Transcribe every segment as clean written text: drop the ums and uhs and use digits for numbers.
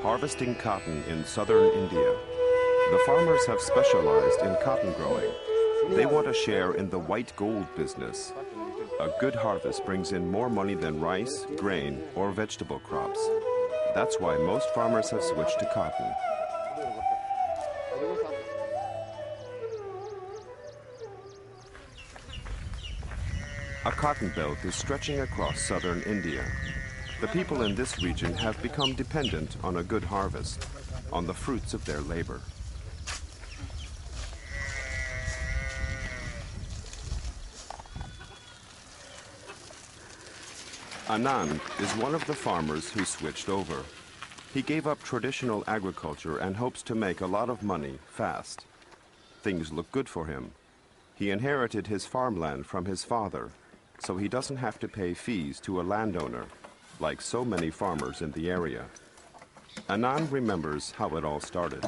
harvesting cotton in southern India. The farmers have specialized in cotton growing. They want a share in the white gold business. A good harvest brings in more money than rice, grain, or vegetable crops. That's why most farmers have switched to cotton. A cotton belt is stretching across southern India. The people in this region have become dependent on a good harvest, on the fruits of their labor. Anand is one of the farmers who switched over. He gave up traditional agriculture and hopes to make a lot of money fast. Things look good for him. He inherited his farmland from his father, so he doesn't have to pay fees to a landowner, like so many farmers in the area. Anand remembers how it all started.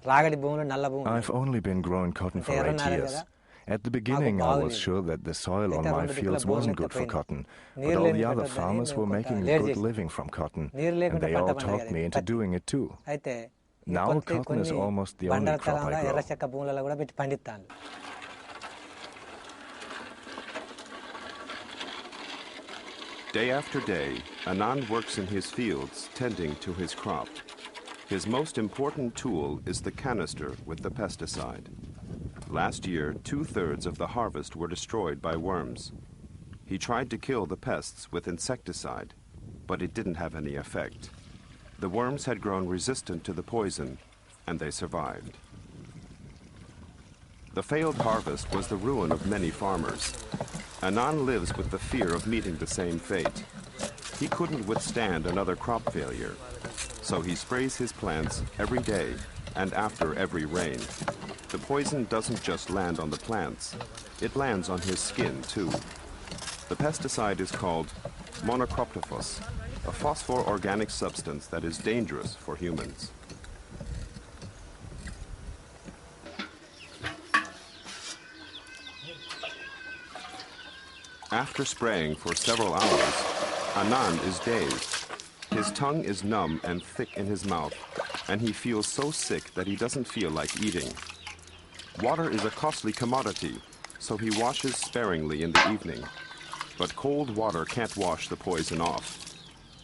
I've only been growing cotton for 8 years. At the beginning, I was sure that the soil on my fields wasn't good for cotton, but all the other farmers were making a good living from cotton, and they all talked me into doing it too. Now cotton is almost the only crop I grow. Day after day, Anand works in his fields tending to his crop. His most important tool is the canister with the pesticide. Last year, 2/3 of the harvest were destroyed by worms. He tried to kill the pests with insecticide, but it didn't have any effect. The worms had grown resistant to the poison, and they survived. The failed harvest was the ruin of many farmers. Anand lives with the fear of meeting the same fate. He couldn't withstand another crop failure, so he sprays his plants every day and after every rain. The poison doesn't just land on the plants, it lands on his skin too. The pesticide is called monocroptophos, a phosphor-organic substance that is dangerous for humans. After spraying for several hours, Anand is dazed. His tongue is numb and thick in his mouth, and he feels so sick that he doesn't feel like eating. Water is a costly commodity, so he washes sparingly in the evening. But cold water can't wash the poison off.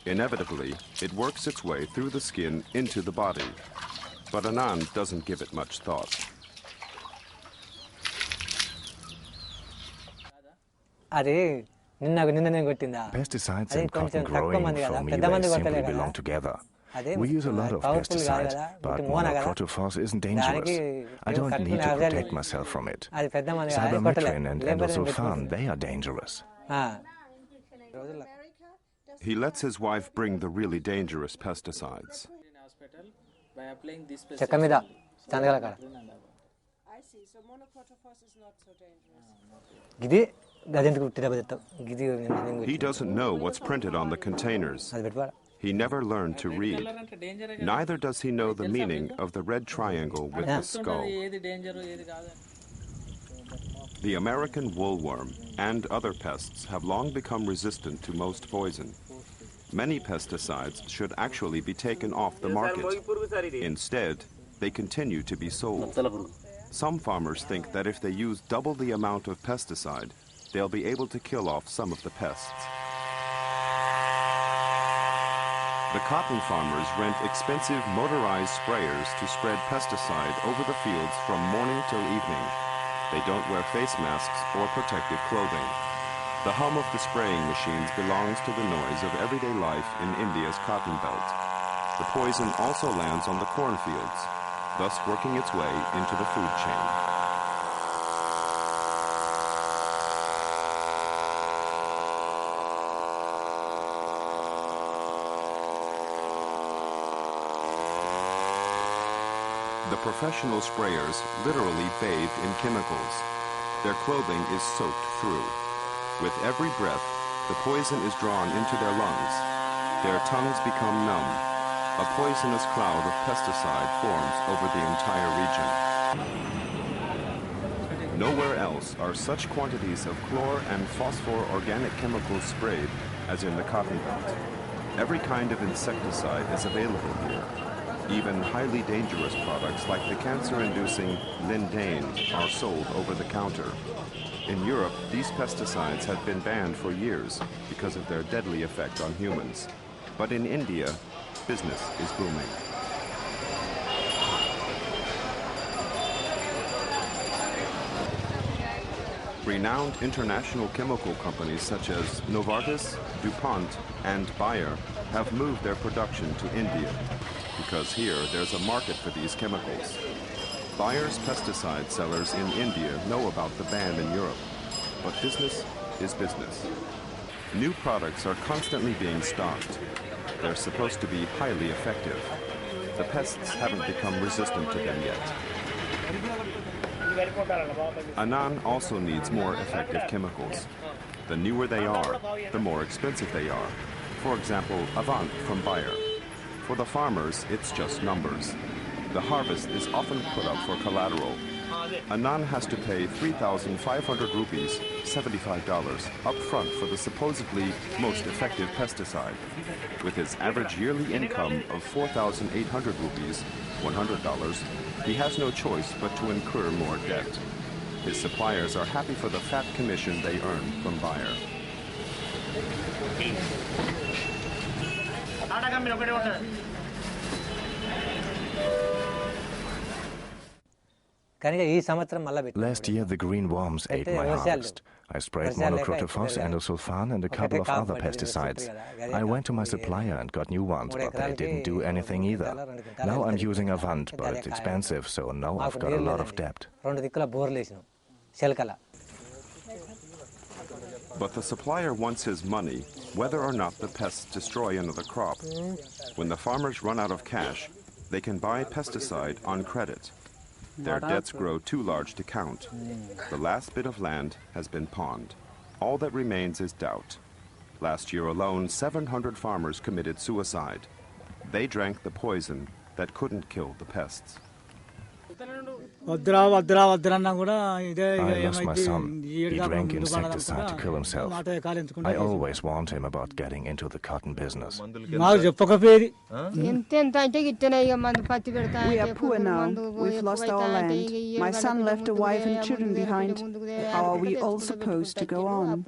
Inevitably, it works its way through the skin into the body. But Anand doesn't give it much thought. Pesticides and cotton growing for me, they simply belong together. We use a lot of pesticides, but monocroptophos isn't dangerous. I don't need to protect myself from it. Cypermethrin and endosulfan, they are dangerous. He lets his wife bring the really dangerous pesticides. I see, so monocroptophos is not so dangerous. He doesn't know what's printed on the containers. He never learned to read. Neither does he know the meaning of the red triangle with the skull. The American woolworm and other pests have long become resistant to most poison. Many pesticides should actually be taken off the market. Instead, they continue to be sold. Some farmers think that if they use double the amount of pesticide, they'll be able to kill off some of the pests. The cotton farmers rent expensive motorized sprayers to spread pesticide over the fields from morning till evening. They don't wear face masks or protective clothing. The hum of the spraying machines belongs to the noise of everyday life in India's cotton belt. The poison also lands on the cornfields, thus working its way into the food chain. The professional sprayers literally bathe in chemicals. Their clothing is soaked through. With every breath, the poison is drawn into their lungs. Their tongues become numb. A poisonous cloud of pesticide forms over the entire region. Nowhere else are such quantities of chlor and phosphor organic chemicals sprayed as in the cotton belt. Every kind of insecticide is available here. Even highly dangerous products like the cancer-inducing lindane are sold over the counter. In Europe, these pesticides have been banned for years because of their deadly effect on humans. But in India, business is booming. Renowned international chemical companies such as Novartis, DuPont, and Bayer have moved their production to India because here there's a market for these chemicals. Bayer's pesticide sellers in India know about the ban in Europe, but business is business. New products are constantly being stocked. They're supposed to be highly effective. The pests haven't become resistant to them yet. Anand also needs more effective chemicals. The newer they are, the more expensive they are. For example, Avant from Bayer. For the farmers, it's just numbers. The harvest is often put up for collateral. Anand has to pay 3,500 rupees, $75, up front for the supposedly most effective pesticide. With his average yearly income of 4,800 rupees, $100, he has no choice but to incur more debt. His suppliers are happy for the fat commission they earn from Bayer. Last year, the green worms ate my harvest. I sprayed monocrotophos, endosulfan, and a couple of other pesticides. I went to my supplier and got new ones, but they didn't do anything either. Now I'm using Avant, but it's expensive, so now I've got a lot of debt. But the supplier wants his money, whether or not the pests destroy another crop. When the farmers run out of cash, they can buy pesticide on credit. Their debts grow too large to count. The last bit of land has been pawned. All that remains is doubt. Last year alone, 700 farmers committed suicide. They drank the poison that couldn't kill the pests. I lost my son. He drank insecticide to kill himself. I always warned him about getting into the cotton business. We are poor now. We've lost our land. My son left a wife and children behind. How are we all supposed to go on?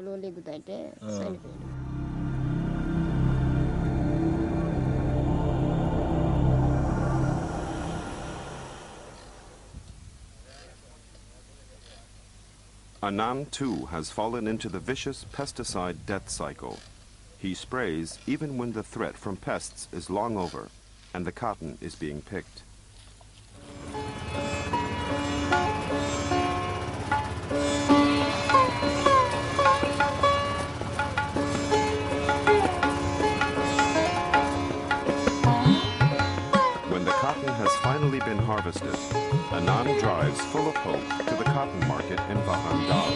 Anand, too, has fallen into the vicious pesticide death cycle. He sprays even when the threat from pests is long over and the cotton is being picked. When the cotton has finally been harvested, Anand drives full of hope to the cotton market in Varangal.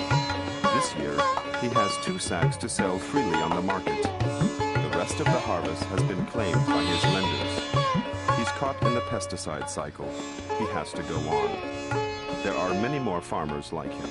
This year, he has 2 sacks to sell freely on the market. The rest of the harvest has been claimed by his lenders. He's caught in the pesticide cycle. He has to go on. There are many more farmers like him.